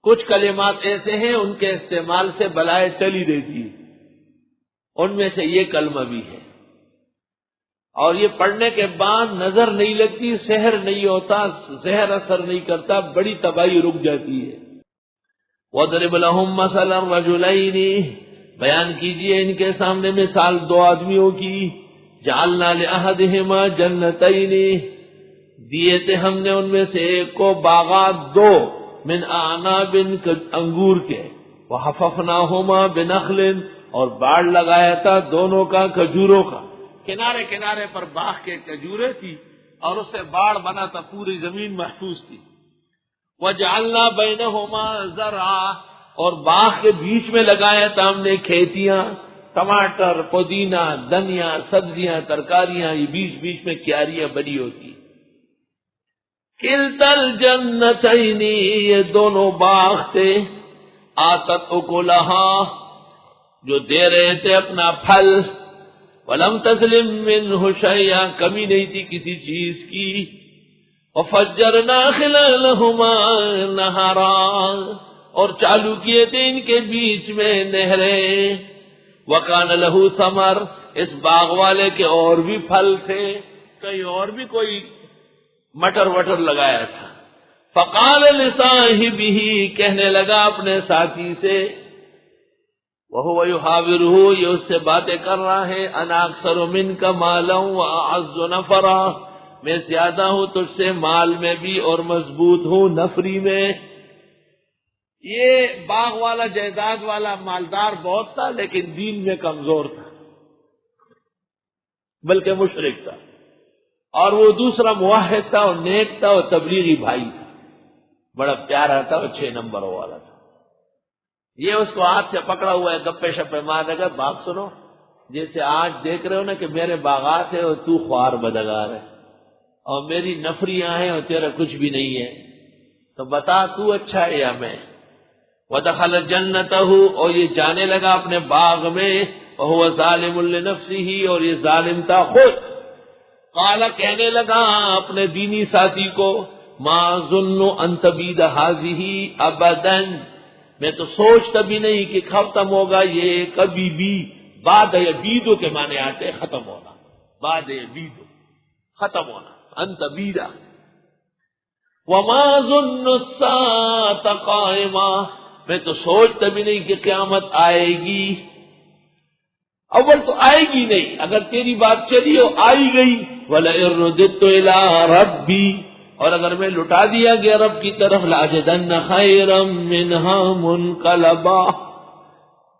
کچھ کلمات ایسے ہیں ان کے استعمال سے بلائے ٹلی دیتی ہے، ان میں سے یہ کلمہ بھی ہے، اور یہ پڑھنے کے بعد نظر نہیں لگتی، سحر نہیں ہوتا، زہر اثر نہیں کرتا، بڑی تباہی رک جاتی ہے۔ وَاضْرِبْ لَهُم مَّثَلًا رَّجُلَيْنِ، بیان کیجئے ان کے سامنے مثال دو آدمیوں کی، جعلنا لأحدہما جنتین، دیے تھے ہم نے ان میں سے ایک کو باغات دو، من اعناب، انگور کے، وحففناہما بنخل، اور باڑ لگایا تھا دونوں کا کھجوروں کا، کنارے کنارے پر باغ کے کھجوریں تھی اور اس سے باڑ بنا تھا، پوری زمین محفوظ تھی۔ وجعلنا بینہما زرعا، اور باغ کے بیچ میں لگایا تھا ہم نے کھیتیاں، ٹماٹر، پودینہ، دھنیا، سبزیاں، ترکاریاں، یہ بیچ بیچ میں کیاریاں بنی ہوتی۔ کلتا الجنتین، یہ دونوں باغ تھے، آتت اکلہا، جو دے رہے تھے اپنا پھل، ولم تظلم منہ شیئا، کمی نہیں تھی کسی چیز کی، وفجرنا خلالہما نہرا، اور چالو کیے تھے ان کے بیچ میں نہریں، وکان لہ ثمر، اس باغ والے کے اور بھی پھل تھے، کہیں اور بھی کوئی مٹر وٹر لگایا تھا۔ فقال لصاحبہ، کہنے لگا اپنے ساتھی سے، وہو یحاورہ، یہ اس سے باتیں کر رہا ہے، انا اکثر منک مالا واعز نفرا، میں زیادہ ہوں تجھ سے مال میں بھی اور مضبوط ہوں نفری میں۔ یہ باغ والا، جائیداد والا مالدار بہت تھا لیکن دین میں کمزور تھا، بلکہ مشرک تھا، اور وہ دوسرا موحد تھا اور نیک تھا اور تبلیغی بھائی تھا، بڑا پیارا تھا اور 6 نمبر والا تھا۔ یہ اس کو ہاتھ سے پکڑا ہوا ہے، گپے شپے مار لگا، بات سنو، جیسے آج دیکھ رہے ہو نا کہ میرے باغات ہے اور تو خوار بدگار ہے، اور میری نفریاں ہیں اور تیرا کچھ بھی نہیں ہے، تو بتا تو اچھا ہے یا میں؟ وَدَخَلَ جَنَّتَهُ، اور یہ جانے لگا اپنے باغ میں، وَهُوَ ظَالِمٌ لِنَفْسِهِ، اور یہ ظالم تھا خود۔ قال، کہنے لگا اپنے دینی ساتھی کو، مَا ظُنُّ أَن تَبِيدَ هَٰذِهِ أَبَدًا، میں تو سوچتا بھی نہیں کہ ختم ہوگا یہ کبھی بھی۔ بعد یبیدو کے معنی آتے ہیں ختم ہونا، بعد یبیدو ختم ہونا، ان تبید۔ وما ظن الساعة قائمہ، میں تو سوچتا بھی نہیں کہ قیامت آئے گی۔ اول تو آئے گی نہیں، اگر تیری بات چلی ہو آئی گئی۔ وَلَئِن رُدِدتُّ إِلَىٰ رَبِّي، اور اگر میں لٹا دیا گیا رب کی طرف، لَأَجِدَنَّ خَيْرًا مِّنْهَا مُنْقَلَبًا،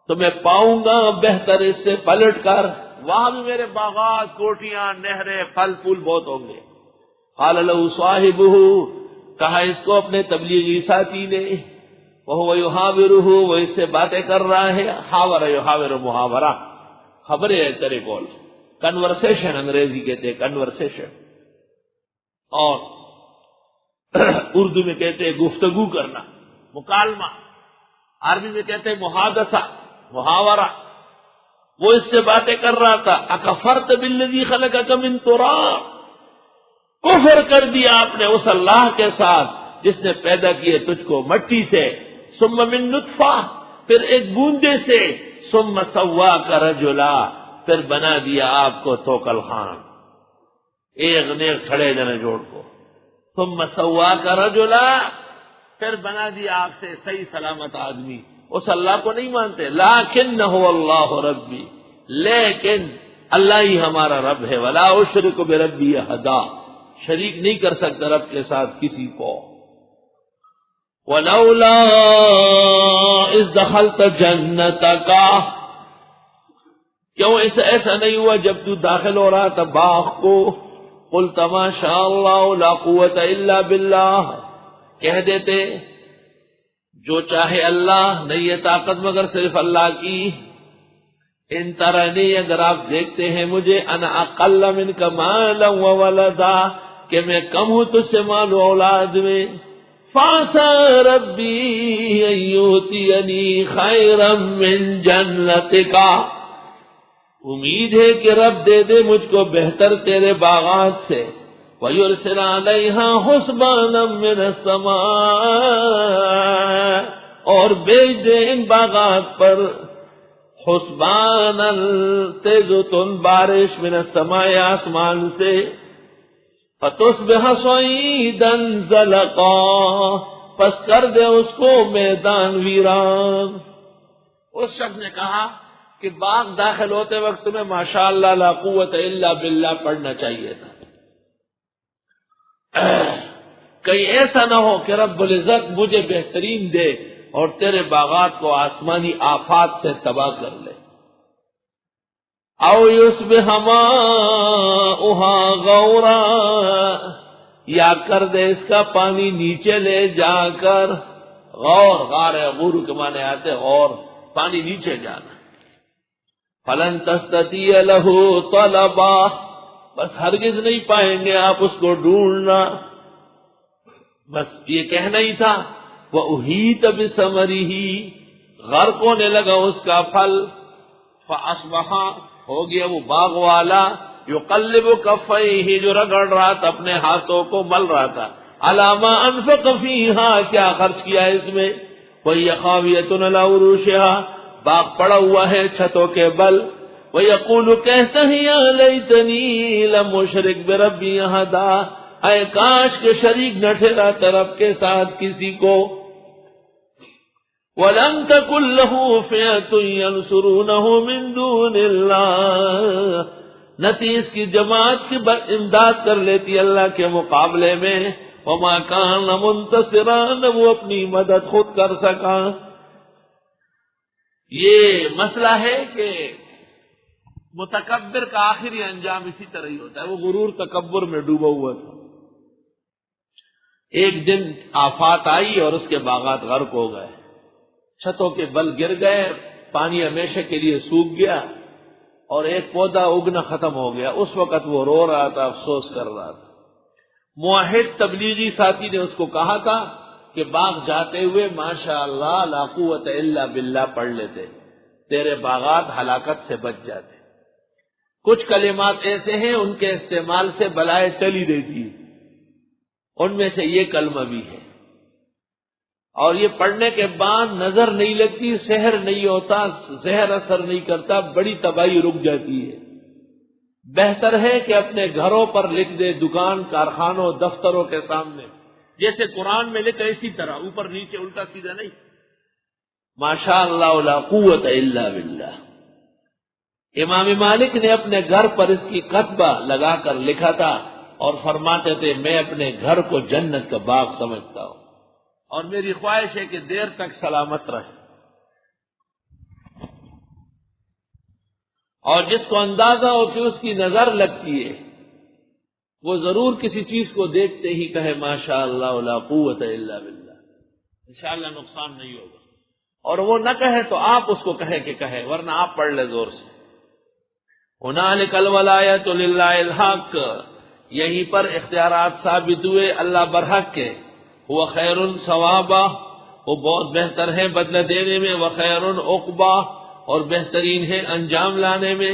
تو میں پاؤں گا بہتر اس سے پلٹ کر، وہاں بھی میرے باغات، کوٹیاں، نہریں، پھل پھول بہت ہوں گے۔ قال له صاحبہ، کہا اس کو اپنے تبلیغی ساتھی نے، وہو یحاورہ، وہ اس سے باتیں کر رہا ہے، حاور یحاور محاورہ، خبریں ہے تیرے کول، کنورسیشن انگریزی کہتے ہیں، کنورسیشن، اور اردو میں کہتے ہیں گفتگو کرنا، مکالمہ، عربی میں کہتے ہیں محادثہ، محاورہ۔ وہ اس سے باتیں کر رہا تھا، اکفرت بالذی خلقک من تراب، کفر کر دیا آپ نے اس اللہ کے ساتھ جس نے پیدا کیے تجھ کو مٹی سے، ثم من نطفہ، پھر ایک بوندے سے، ثم سواک رجلا، پھر بنا دیا آپ کو توکل خان، ایک نیک سڑے جنے جوڑ کو، ثم سواک رجلا، پھر بنا دیا آپ سے صحیح سلامت آدمی۔ اس اللہ کو نہیں مانتے، لیکن هو اللہ ربی، لیکن اللہ ہی ہمارا رب ہے، ولا اشرک بربی احدا، شریک نہیں کر سکتا رب کے ساتھ کسی کو۔ ولولا اذ دخلت جنتک، کیوں ایسا نہیں ہوا جب تو داخل ہو رہا تھا باغ کو، قلت ما شاء اللہ لا قوت الا باللہ، کہہ دیتے جو چاہے اللہ، نہیں یہ طاقت مگر صرف اللہ کی۔ ان ترنی، اگر آپ دیکھتے ہیں مجھے، انا اقل منک مالا وولدا، کہ میں کم ہوں تجھ سے مال و اولاد میں، فعسى ربی ان یؤتینی خیرا من جنتک، امید ہے کہ رب دے دے مجھ کو بہتر تیرے باغات سے، وَيُرْسِلَ عَلَيْهَا حُسْبَانًا مِّنَ السَّمَاءِ، اور بھیج دے ان باغات پر حسبانا تیزتن بارش من السماء آسمان سے فتصبح صعیدا زلقا پس کر دے اس کو میدان ویران۔ اس شخص نے کہا کہ باغ داخل ہوتے وقت تمہیں ماشاءاللہ لا قوت الا باللہ پڑھنا چاہیے تھا، کہیں ایسا نہ ہو کہ رب العزت مجھے بہترین دے اور تیرے باغات کو آسمانی آفات سے تباہ کر لے۔ او یصبح ماؤها غورا، یا کر دے اس کا پانی نیچے لے جا کر، غور غار غور کے معنی آتے اور پانی نیچے جانا۔ فلن تستطیع له طلبا، بس ہرگز نہیں پائیں گے آپ اس کو ڈھونڈنا۔ بس یہ کہنا ہی تھا وَأُحِيطَ بِثَمَرِهِ، غرق ہونے لگا اس کا پھل، فَأَصْبَحَ، ہو گیا وہ باغ والا، يُقَلِّبُ كَفَّيْهِ، جو رگڑ رہا تھا اپنے ہاتھوں کو، مل رہا تھا، عَلَى مَا أَنفَقَ فِيهَا، کیا خرچ کیا اس میں، وَهِيَ خَاوِيَةٌ عَلَى عُرُوشِهَا، باغ پڑا ہوا ہے چھتوں کے بل، وَيَقُولُ، کہتا ہے یا لیتنی لم اشرک بربی احدا، اے کاش کے شریک نہ ٹھہراتا رب کے ساتھ کسی کو، وَلَمْ تَكُنْ لَهُ فِئَةٌ يَنْصُرُونَهُ مِنْ دُونِ اللَّهِ، نہ تھی اس کی جماعت کی امداد کر لیتی اللہ کے مقابلے میں، وَمَا كَانَ مُنْتَصِرًا، نہ وہ اپنی مدد خود کر سکا۔ یہ مسئلہ ہے کہ متکبر کا آخری انجام اسی طرح ہی ہوتا ہے، وہ غرور تکبر میں ڈوبا ہوا تھا، ایک دن آفات آئی اور اس کے باغات غرق ہو گئے، چھتوں کے بل گر گئے، پانی ہمیشہ کے لیے سوکھ گیا اور ایک پودا اگنا ختم ہو گیا۔ اس وقت وہ رو رہا تھا، افسوس کر رہا تھا۔ موحد تبلیغی ساتھی نے اس کو کہا تھا کہ باغ جاتے ہوئے ماشاءاللہ لا قوت الا باللہ پڑھ لیتے، تیرے باغات ہلاکت سے بچ جاتے۔ کچھ کلمات ایسے ہیں ان کے استعمال سے بلائے ٹلی دیتی ہے، ان میں سے یہ کلمہ بھی ہے، اور یہ پڑھنے کے بعد نظر نہیں لگتی، سحر نہیں ہوتا، زہر اثر نہیں کرتا، بڑی تباہی رک جاتی ہے۔ بہتر ہے کہ اپنے گھروں پر لکھ دے، دکان، کارخانوں، دفتروں کے سامنے، جیسے قرآن میں لکھا اسی طرح، اوپر نیچے الٹا سیدھا نہیں، ماشاءاللہ لا قوت الا باللہ۔ امام مالک نے اپنے گھر پر اس کی کتبہ لگا کر لکھا تھا اور فرماتے تھے میں اپنے گھر کو جنت کا باغ سمجھتا ہوں، اور میری خواہش ہے کہ دیر تک سلامت رہے۔ اور جس کو اندازہ ہو کہ اس کی نظر لگتی ہے، وہ ضرور کسی چیز کو دیکھتے ہی کہے ماشاءاللہ لا قوت الا باللہ، انشاءاللہ نقصان نہیں ہوگا، اور وہ نہ کہے تو آپ اس کو کہے کہ کہے، ورنہ آپ پڑھ لے زور سے۔ ہنالک الولایۃ للہ الحق، یہیں پر اختیارات ثابت ہوئے اللہ برحق کے، وہ خیر ثوابا، وہ بہت بہتر ہے بدلہ دینے میں، وہ خیر عقبا، اور بہترین ہے انجام لانے میں۔